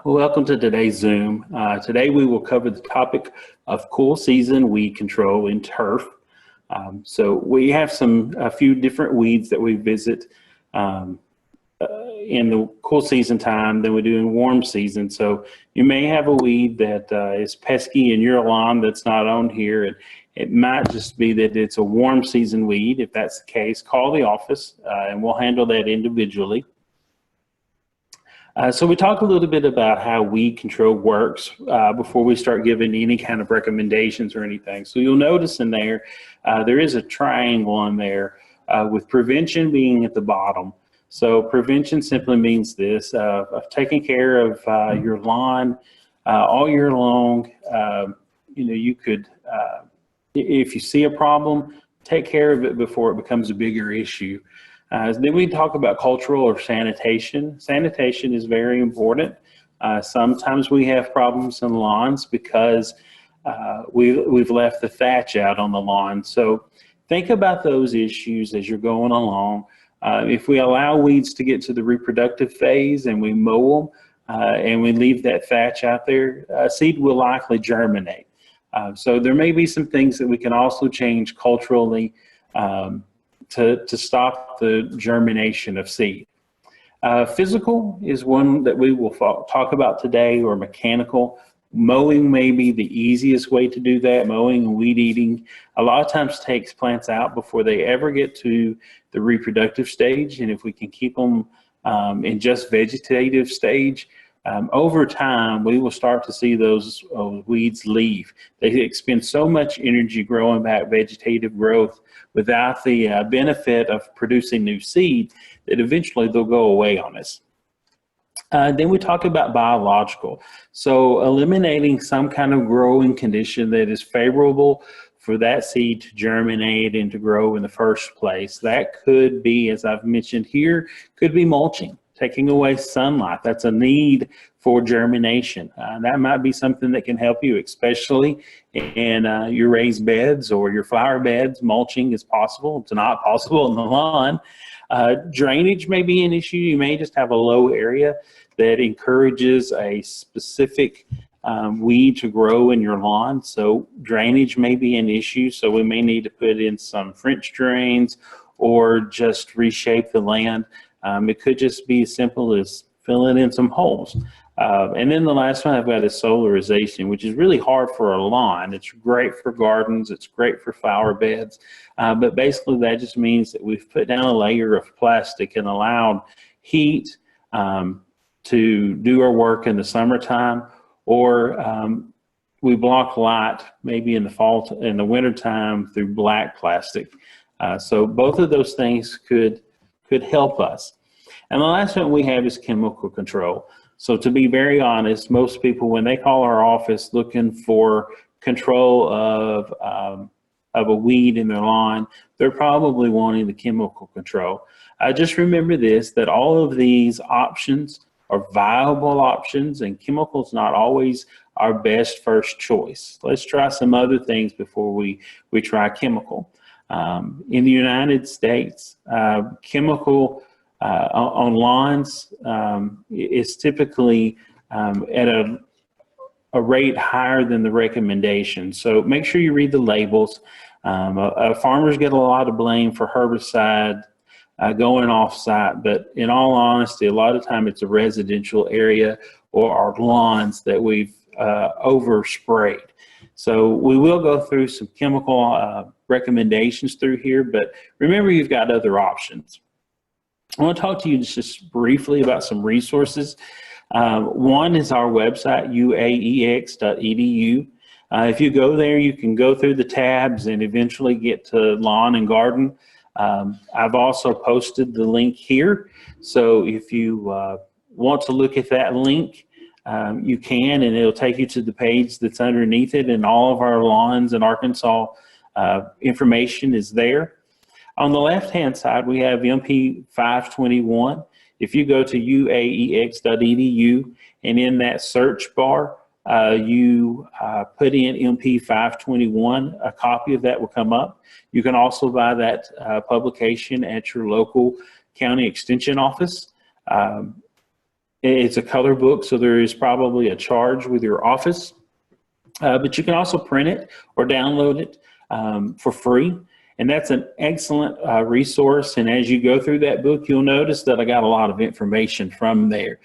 Welcome to today's Zoom. Today we will cover the topic of cool season weed control in turf. So we have a few different weeds that we visit in the cool season time than we do in warm season. So you may have a weed that is pesky in your lawn that's not on here. And it might just be that it's a warm season weed. If that's the case, call the office and we'll handle that individually. So we talk a little bit about how weed control works before we start giving any kind of recommendations or anything. So you'll notice in there, there is a triangle on there with prevention being at the bottom. So prevention simply means this, of taking care of your lawn all year long. You could, if you see a problem, take care of it before it becomes a bigger issue. Then we talk about cultural or sanitation. Sanitation is very important. Sometimes we have problems in lawns because we've left the thatch out on the lawn. So think about those issues as you're going along. If we allow weeds to get to the reproductive phase and we mow them and we leave that thatch out there, seed will likely germinate. So there may be some things that we can also change culturally to stop the germination of seed. Physical is one that we will talk about today, or mechanical. Mowing may be the easiest way to do that. Mowing and weed eating a lot of times takes plants out before they ever get to the reproductive stage. And if we can keep them in just vegetative stage, over time, we will start to see those weeds leave. They expend so much energy growing back vegetative growth without the benefit of producing new seed that eventually they'll go away on us. Then we talk about biological. So eliminating some kind of growing condition that is favorable for that seed to germinate and to grow in the first place. That could be, as I've mentioned here, could be mulching. Taking away sunlight, that's a need for germination. That might be something that can help you, especially in your raised beds or your flower beds. Mulching is possible. It's not possible in the lawn. Drainage may be an issue. You may just have a low area that encourages a specific weed to grow in your lawn. So drainage may be an issue. So we may need to put in some French drains or just reshape the land. It could just be as simple as filling in some holes. And then the last one I've got is solarization, which is really hard for a lawn. It's great for gardens. It's great for flower beds. But basically that just means that we've put down a layer of plastic and allowed heat to do our work in the summertime, or we block light maybe in the fall, in the wintertime through black plastic. So both of those things could help us. And the last one we have is chemical control. So to be very honest, most people, when they call our office looking for control of a weed in their lawn, they're probably wanting the chemical control. Just remember this, that all of these options are viable options, and chemicals not always our best first choice. Let's try some other things before we try chemical. In the United States, chemical on lawns is typically at a rate higher than the recommendation. So make sure you read the labels. Farmers get a lot of blame for herbicide going off site, but in all honesty, a lot of time it's a residential area or our lawns that we've oversprayed. So we will go through some chemical recommendations through here, but remember you've got other options. I want to talk to you just briefly about some resources. One is our website, uaex.edu. If you go there, you can go through the tabs and eventually get to lawn and garden. I've also posted the link here. So if you want to look at that link, you can, and it'll take you to the page that's underneath it, and all of our lawns in Arkansas information is there. On the left-hand side, we have MP 521. If you go to uaex.edu and in that search bar, you put in MP 521, a copy of that will come up. You can also buy that publication at your local county extension office. It's a color book, so there is probably a charge with your office, but you can also print it or download it for free. And that's an excellent resource. And as you go through that book, you'll notice that I got a lot of information from there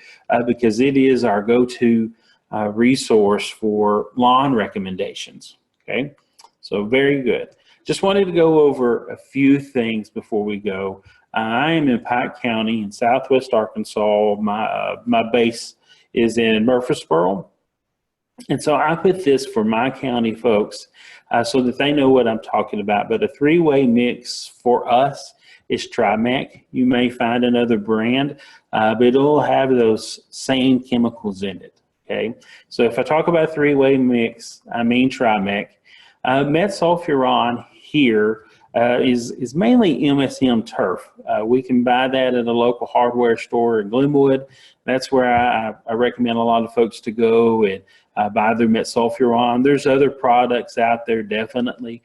because it is our go-to resource for lawn recommendations. Okay, so very good. Just wanted to go over a few things before we go. I am in Pike County in Southwest Arkansas. My base is in Murfreesboro. And so I put this for my county folks so that they know what I'm talking about. But a three-way mix for us is Trimec. You may find another brand, but it'll have those same chemicals in it. Okay, so if I talk about three-way mix, I mean Trimec. Metsulfuron here is mainly MSM turf. We can buy that at a local hardware store in Glenwood. That's where I recommend a lot of folks to go and buy their Metsulfuron. There's other products out there, definitely.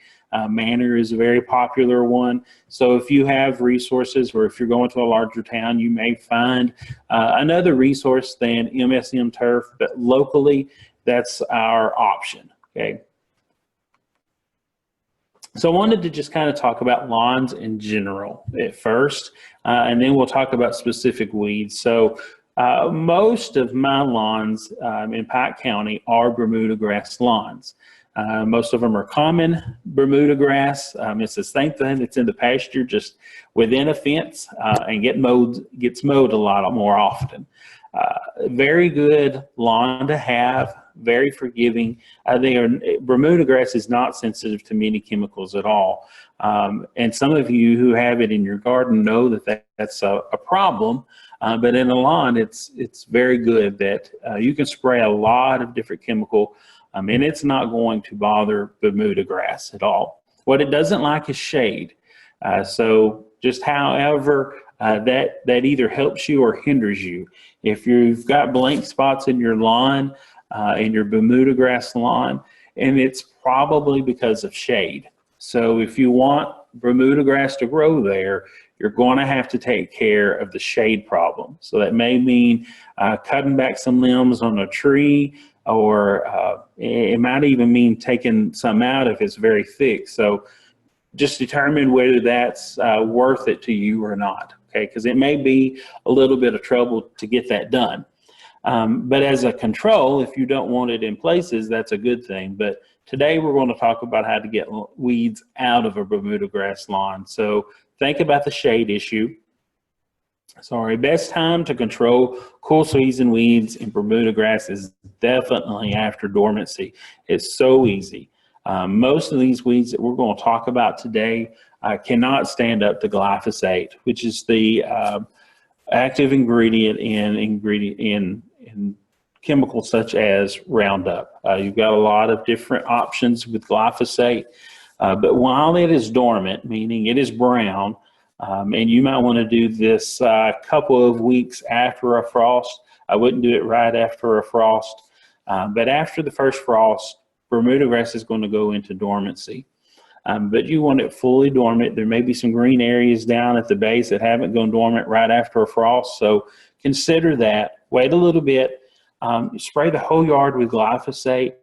Manor is a very popular one. So if you have resources or if you're going to a larger town, you may find another resource than MSM turf, but locally, that's our option, okay? So I wanted to just kind of talk about lawns in general at first, and then we'll talk about specific weeds. So most of my lawns in Pike County are Bermuda grass lawns. Most of them are common Bermuda grass. It's the same thing that's in the pasture, just within a fence, and gets mowed a lot more often. Very good lawn to have, very forgiving. Bermuda grass is not sensitive to many chemicals at all. And some of you who have it in your garden know that that's a problem. But in a lawn, it's very good that you can spray a lot of different chemical, and it's not going to bother Bermuda grass at all. What it doesn't like is shade. So just however that either helps you or hinders you. If you've got blank spots in your lawn, in your Bermuda grass lawn, and it's probably because of shade. So if you want Bermuda grass to grow there, you're going to have to take care of the shade problem. So that may mean cutting back some limbs on a tree, or it might even mean taking some out if it's very thick. So just determine whether that's worth it to you or not, okay? Because it may be a little bit of trouble to get that done. But as a control, if you don't want it in places, that's a good thing. But today we're going to talk about how to get weeds out of a Bermuda grass lawn. So think about the shade issue. Sorry, best time to control cool season weeds in Bermuda grass is definitely after dormancy. It's so easy. Most of these weeds that we're going to talk about today cannot stand up to glyphosate, which is the active ingredient in chemicals such as Roundup. You've got a lot of different options with glyphosate, but while it is dormant, meaning it is brown, and you might want to do this a couple of weeks after a frost. I wouldn't do it right after a frost, but after the first frost, Bermuda grass is going to go into dormancy. But you want it fully dormant. There may be some green areas down at the base that haven't gone dormant right after a frost, so consider that. Wait a little bit. Spray the whole yard with glyphosate.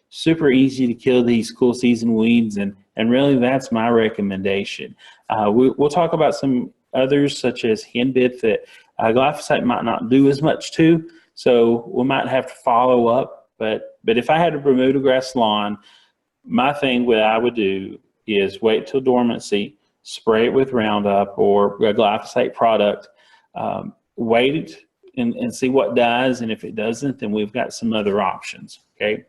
Super easy to kill these cool season weeds, and really that's my recommendation. We'll talk about some others such as henbit that glyphosate might not do as much to, so we might have to follow up. But if I had a Bermuda grass lawn, my thing what I would do is wait till dormancy, spray it with Roundup or a glyphosate product, wait and see what does, and if it doesn't, then we've got some other options, okay?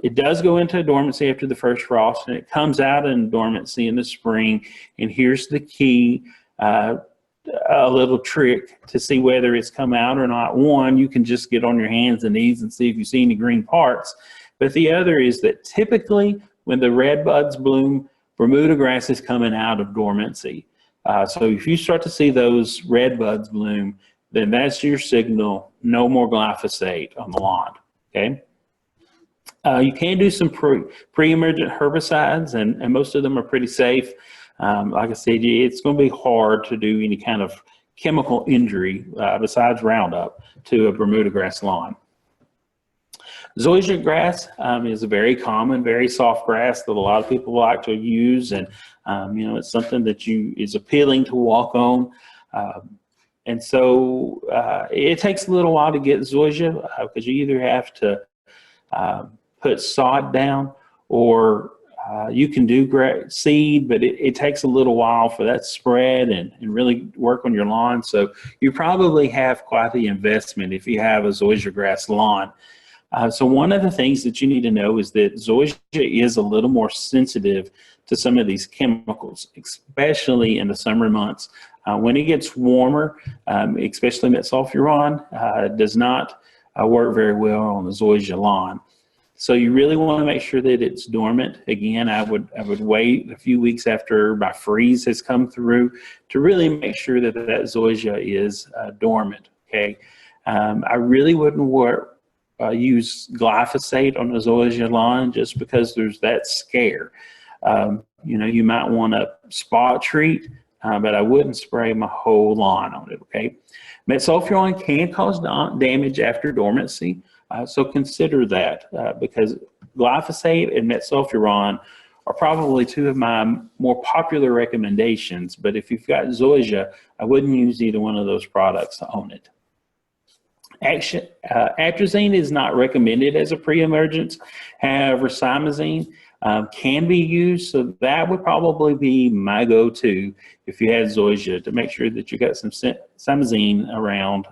It does go into dormancy after the first frost, and it comes out in dormancy in the spring, and here's the key, a little trick to see whether it's come out or not. One, you can just get on your hands and knees and see if you see any green parts, but the other is that typically when the red buds bloom, Bermuda grass is coming out of dormancy. So if you start to see those red buds bloom, then that's your signal, no more glyphosate on the lawn, okay? You can do some pre-emergent herbicides, and most of them are pretty safe. Like I said, it's going to be hard to do any kind of chemical injury besides Roundup to a Bermuda grass lawn. Zoysia grass is a very common, very soft grass that a lot of people like to use, and it's something that is appealing to walk on. And so it takes a little while to get zoysia because you either have to put sod down, or you can do seed, but it takes a little while for that to spread and really work on your lawn. So you probably have quite the investment if you have a zoysia grass lawn. So one of the things that you need to know is that zoysia is a little more sensitive to some of these chemicals, especially in the summer months. When it gets warmer, especially metsulfuron, does not work very well on the zoysia lawn. So you really want to make sure that it's dormant. Again, I would wait a few weeks after my freeze has come through to really make sure that that zoysia is dormant. Okay, I really wouldn't use glyphosate on the zoysia lawn just because there's that scare. You might want to spot treat, but I wouldn't spray my whole lawn on it. Okay, metsulfuron can cause damage after dormancy. So consider that because glyphosate and metsulfuron are probably two of my more popular recommendations. But if you've got zoysia, I wouldn't use either one of those products on it. Atrazine is not recommended as a pre-emergence. However, simazine can be used, so that would probably be my go-to if you had zoysia, to make sure that you got some simazine around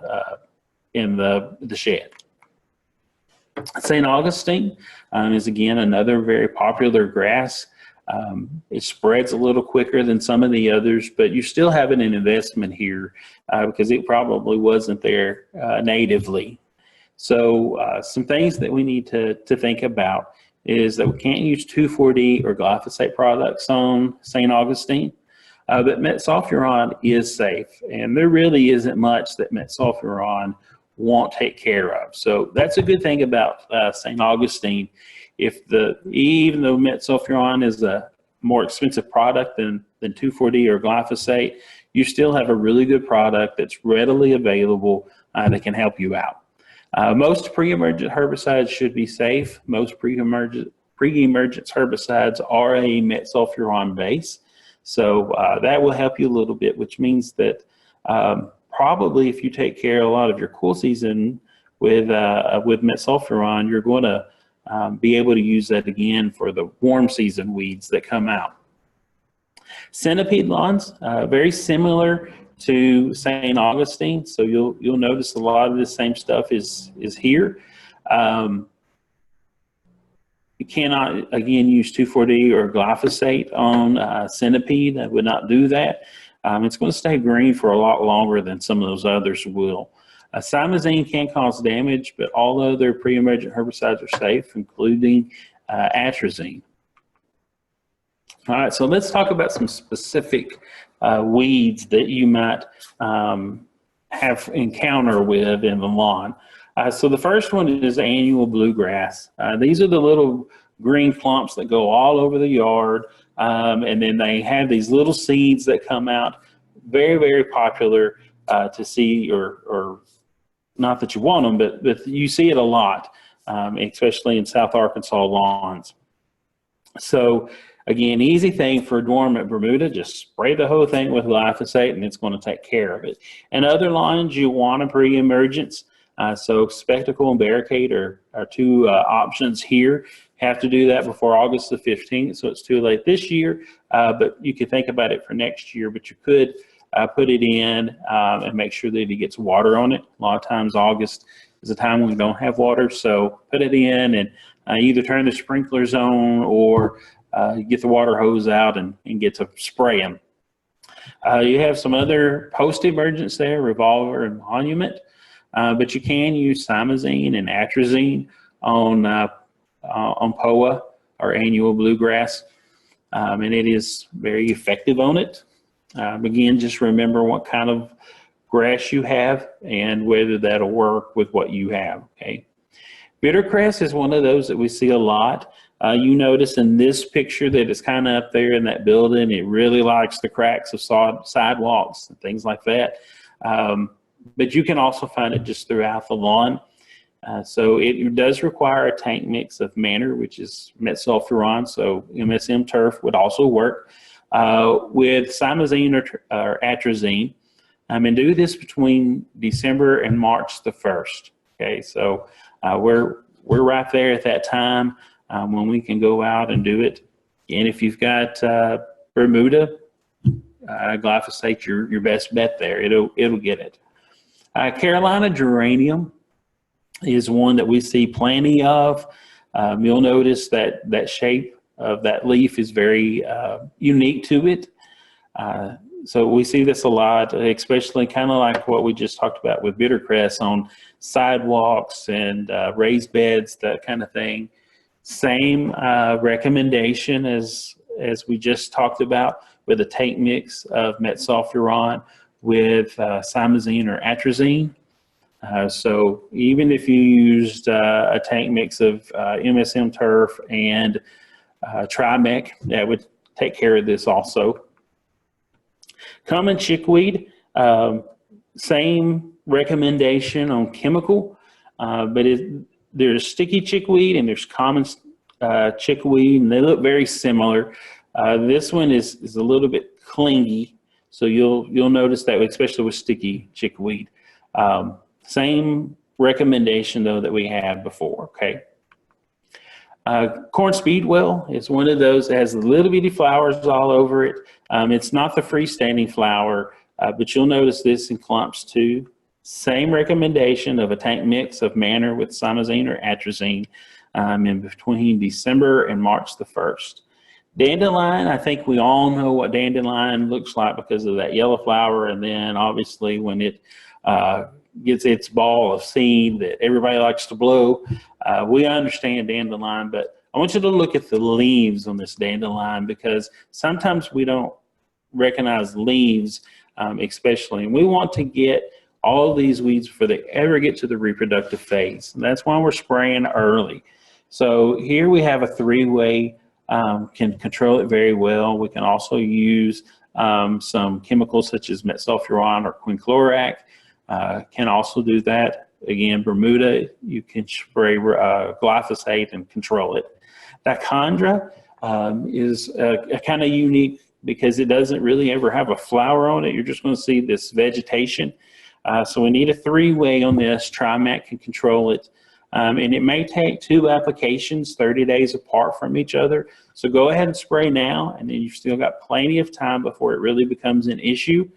in the shed. St. Augustine is again another very popular grass. It spreads a little quicker than some of the others, but you're still having an investment here because it probably wasn't there natively. So some things that we need to think about is that we can't use 2,4-D or glyphosate products on St. Augustine, but metsulfuron is safe, and there really isn't much that metsulfuron won't take care of. So that's a good thing about St. Augustine. Even though metsulfuron is a more expensive product than 2,4-D or glyphosate, you still have a really good product that's readily available that can help you out. Most pre-emergent herbicides should be safe. Most pre-emergence herbicides are a metsulfuron base. So that will help you a little bit, which means that probably if you take care of a lot of your cool season with metsulfuron, you're going to be able to use that again for the warm season weeds that come out. Centipede lawns, very similar to St. Augustine, so you'll notice a lot of the same stuff is here. You cannot, again, use 2,4-D or glyphosate on centipede. I would not do that. It's going to stay green for a lot longer than some of those others will. Simazine can cause damage, but all other pre-emergent herbicides are safe, including atrazine. All right, so let's talk about some specific weeds that you might have encounter with in the lawn. So the first one is annual bluegrass. These are the little green clumps that go all over the yard, and then they have these little seeds that come out. Very, very popular to see, or not that you want them, but you see it a lot, especially in South Arkansas lawns. So again, easy thing for dormant Bermuda, just spray the whole thing with glyphosate and it's going to take care of it. And other lawns you want a pre-emergence. So Spectacle and Barricade are two options here. Have to do that before August the 15th, so it's too late this year, but you could think about it for next year, but you could put it in and make sure that it gets water on it. A lot of times August is a time when we don't have water, so put it in and either turn the sprinklers on or get the water hose out and get to spraying. You have some other post-emergence there, Revolver and Monument, but you can use simazine and atrazine on POA or annual bluegrass, and it is very effective on it. Again, just remember what kind of grass you have and whether that'll work with what you have. Okay, bittercress is one of those that we see a lot. You notice in this picture that it's kind of up there in that building. It really likes the cracks of sidewalks and things like that. But you can also find it just throughout the lawn. So it does require a tank mix of Manor, which is metsulfuron, so MSM turf would also work, with simazine or atrazine, and do this between December and March the 1st. Okay, so we're right there at that time when we can go out and do it. And if you've got Bermuda, glyphosate your best bet there. It'll get it. Carolina geranium is one that we see plenty of. You'll notice that shape of that leaf is very unique to it. So we see this a lot, especially kind of like what we just talked about with bittercress on sidewalks and raised beds, that kind of thing. Same recommendation as we just talked about, with a tank mix of metsulfuron with simazine or atrazine. So even if you used a tank mix of MSM turf and Trimec, that would take care of this also. Common chickweed, same recommendation on chemical, but there's sticky chickweed and there's common chickweed, and they look very similar. This one is a little bit clingy, so you'll notice that, especially with sticky chickweed. Same recommendation though that we had before. Okay. Corn speedwell is one of those that has little bitty flowers all over it. It's not the freestanding flower, but you'll notice this in clumps too. Same recommendation of a tank mix of Manor with simazine or atrazine in between December and March the 1st. Dandelion, I think we all know what dandelion looks like because of that yellow flower, and then obviously when it gets its ball of seed that everybody likes to blow. We understand dandelion, but I want you to look at the leaves on this dandelion, because sometimes we don't recognize leaves, especially, and we want to get all these weeds before they ever get to the reproductive phase. And that's why we're spraying early. So here we have a three-way, can control it very well. We can also use some chemicals such as metsulfuron or quinclorac. Can also do that. Again, Bermuda, you can spray glyphosate and control it. Dichondra is kind of unique because it doesn't really ever have a flower on it. You're just going to see this vegetation. So we need a three-way on this. Trimec can control it. And it may take 2 applications 30 days apart from each other. So go ahead and spray now, and then you've still got plenty of time before it really becomes an issue.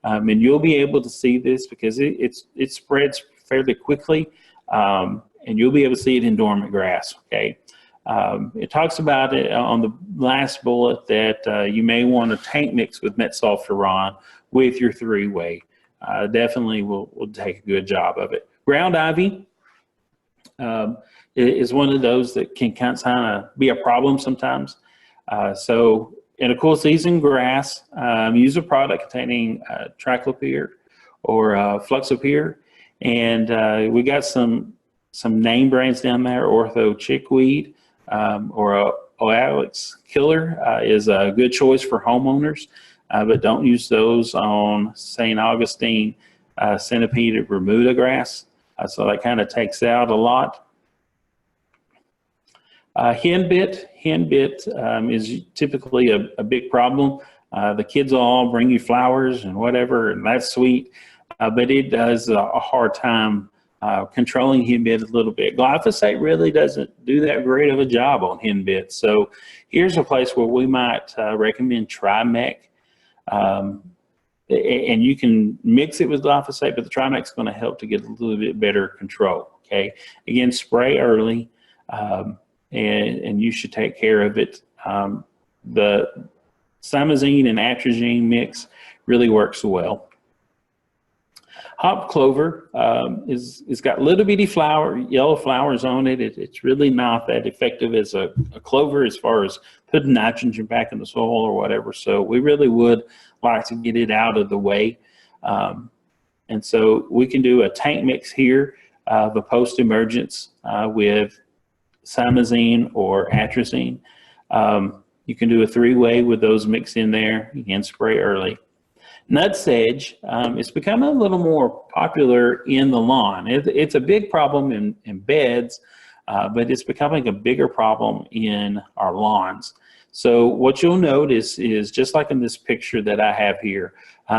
And you'll be able to see this because it spreads fairly quickly, and you'll be able to see it in dormant grass. Okay, it talks about it on the last bullet that you may want to tank mix with metsulfuron with your three-way. Definitely will take a good job of it. Ground ivy is one of those that can kind of be a problem sometimes. So in a cool season grass, use a product containing triclopyr or fluxopyr, and we got some name brands down there. Ortho chickweed or Oalex killer is a good choice for homeowners, but don't use those on St. Augustine centipede or Bermuda grass. So that kind of takes out a lot. Henbit is typically a big problem. The kids will all bring you flowers and whatever, and that's sweet, but it does a hard time controlling henbit a little bit. Glyphosate really doesn't do that great of a job on henbit. So here's a place where we might recommend Trimec. And you can mix it with glyphosate, but the Trimec is going to help to get a little bit better control. Okay, again, spray early, and you should take care of it. The simazine and atrazine mix really works well. Hop clover is got little bitty yellow flowers on it. It's really not that effective as a clover as far as putting nitrogen back in the soil or whatever. So we really would like to get it out of the way. And so we can do a tank mix here of a post-emergence with simazine or atrazine. You can do a three-way with those mixed in there. You can spray early. Nut sedge is becoming a little more popular in the lawn. It's a big problem in beds, but it's becoming a bigger problem in our lawns. So what you'll notice is, just like in this picture that I have here,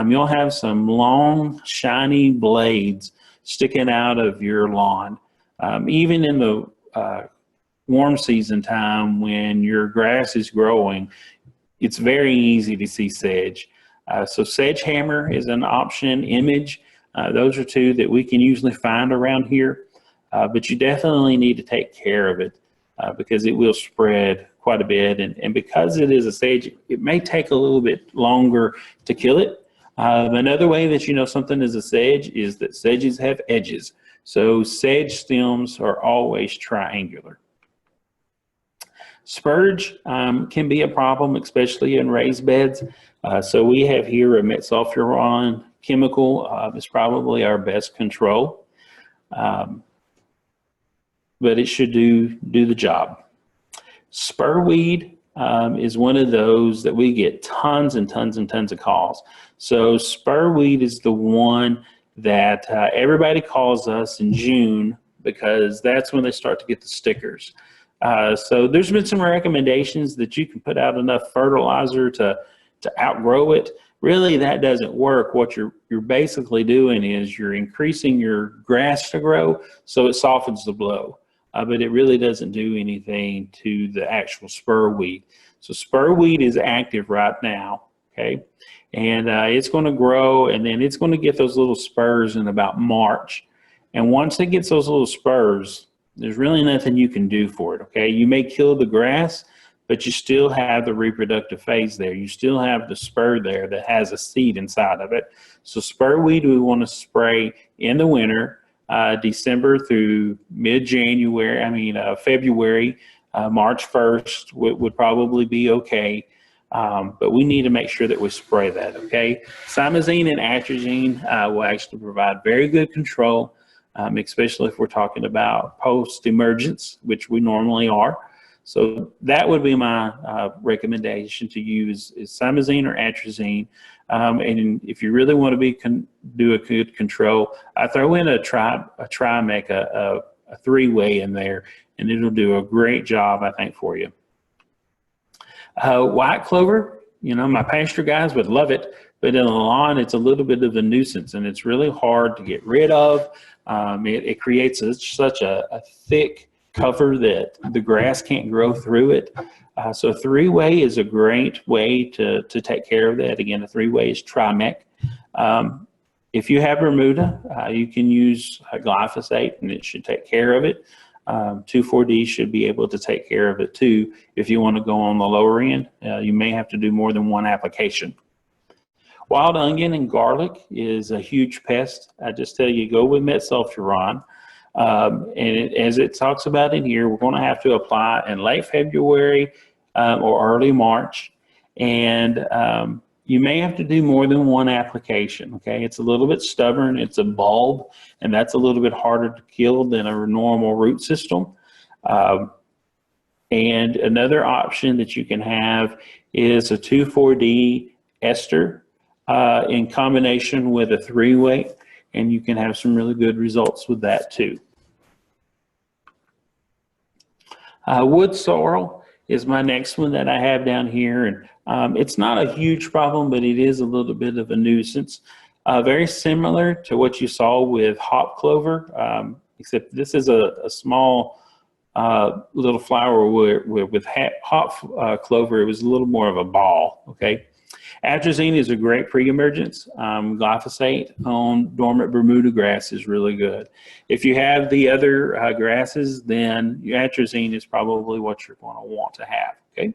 you'll have some long, shiny blades sticking out of your lawn. Even in the warm season time when your grass is growing, it's very easy to see sedge. So sedge hammer is an option, image. Those are two that we can usually find around here, but you definitely need to take care of it because it will spread quite a bit. And because it is a sedge, it may take a little bit longer to kill it. Another way that you know something is a sedge is that sedges have edges. So sedge stems are always triangular. Spurge can be a problem, especially in raised beds. So we have here a metsulfuron chemical. It's probably our best control, but it should do the job. Spurweed is one of those that we get tons and tons and tons of calls. So spurweed is the one that everybody calls us in June because that's when they start to get the stickers. So there's been some recommendations that you can put out enough fertilizer to outgrow it. Really, that doesn't work. What you're basically doing is you're increasing your grass to grow so it softens the blow. But it really doesn't do anything to the actual spurweed. So spurweed is active right now, okay? And it's going to grow, and then it's going to get those little spurs in about March. And once it gets those little spurs, there's really nothing you can do for it, okay? You may kill the grass, but you still have the reproductive phase there. You still have the spur there that has a seed inside of it. So spurweed we want to spray in the winter, December through mid-January, February, March 1st would probably be okay. But we need to make sure that we spray that, okay? Simazine and atrazine will actually provide very good control, especially if we're talking about post-emergence, which we normally are. So that would be my recommendation to use is Simazine or atrazine. And if you really want to do a good control, I throw in a Trimec, a three-way in there, and it'll do a great job, I think, for you. White clover, my pasture guys would love it, but in the lawn, it's a little bit of a nuisance, and it's really hard to get rid of. It creates such a thick cover that the grass can't grow through it. So a three-way is a great way to take care of that. Again, a three-way is Trimec. If you have Bermuda, you can use glyphosate, and it should take care of it. 2,4-D should be able to take care of it too. If you want to go on the lower end, you may have to do more than one application. Wild onion and garlic is a huge pest. I just tell you, go with metsulfuron. As it talks about in here, we're going to have to apply in late February or early March. And you may have to do more than one application, okay? It's a little bit stubborn. It's a bulb, and that's a little bit harder to kill than a normal root system. And another option that you can have is a 2,4-D ester in combination with a three-way, and you can have some really good results with that too. Wood sorrel is my next one that I have down here, and it's not a huge problem, but it is a little bit of a nuisance. Very similar to what you saw with hop clover, except this is a small little flower with hop clover. It was a little more of a ball, okay? Atrazine is a great pre-emergence. Glyphosate on dormant Bermuda grass is really good. If you have the other grasses, then your atrazine is probably what you're going to want to have, okay?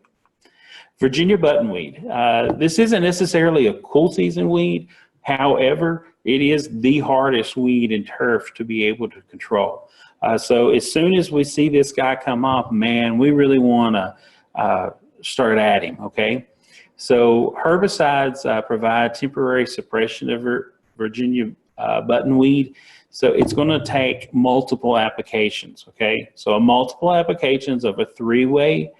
Virginia buttonweed. This isn't necessarily a cool season weed. However, it is the hardest weed in turf to be able to control. So as soon as we see this guy come up, man, we really want to start at him, okay? So herbicides provide temporary suppression of Virginia buttonweed. So it's going to take multiple applications, okay? So multiple applications of a three-way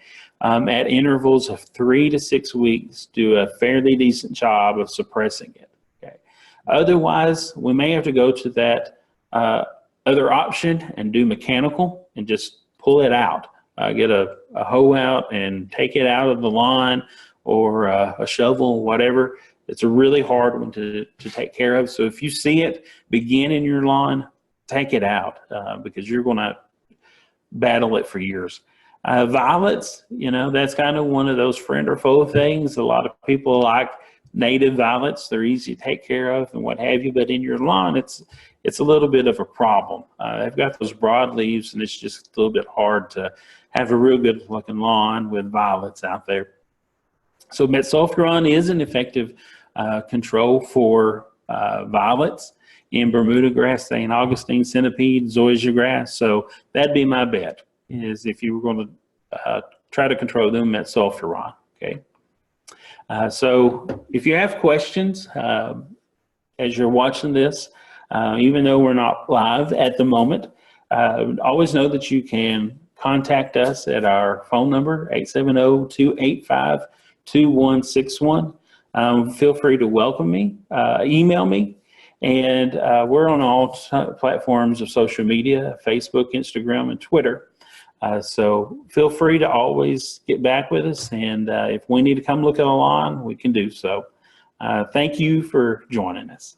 at intervals of 3 to 6 weeks do a fairly decent job of suppressing it. Otherwise, we may have to go to that other option and do mechanical and just pull it out. Get a hoe out and take it out of the lawn, or a shovel, whatever. It's a really hard one to take care of. So if you see it begin in your lawn, take it out because you're going to battle it for years. Violets, that's kind of one of those friend or foe things. A lot of people like native violets. They're easy to take care of and what have you, but in your lawn, it's a little bit of a problem. They've got those broad leaves, and it's just a little bit hard to have a real good looking lawn with violets out there. So metsulfuron is an effective control for violets in Bermuda grass, St. Augustine centipede, zoysia grass. So that'd be my bet, is if you were going to try to control them, metsulfuron. Okay. So if you have questions as you're watching this, even though we're not live at the moment, always know that you can contact us at our phone number, 870-285-2161. Feel free to welcome me, email me, and we're on all platforms of social media, Facebook, Instagram, and Twitter. So feel free to always get back with us, and if we need to come look at a lawn, we can do so. Thank you for joining us.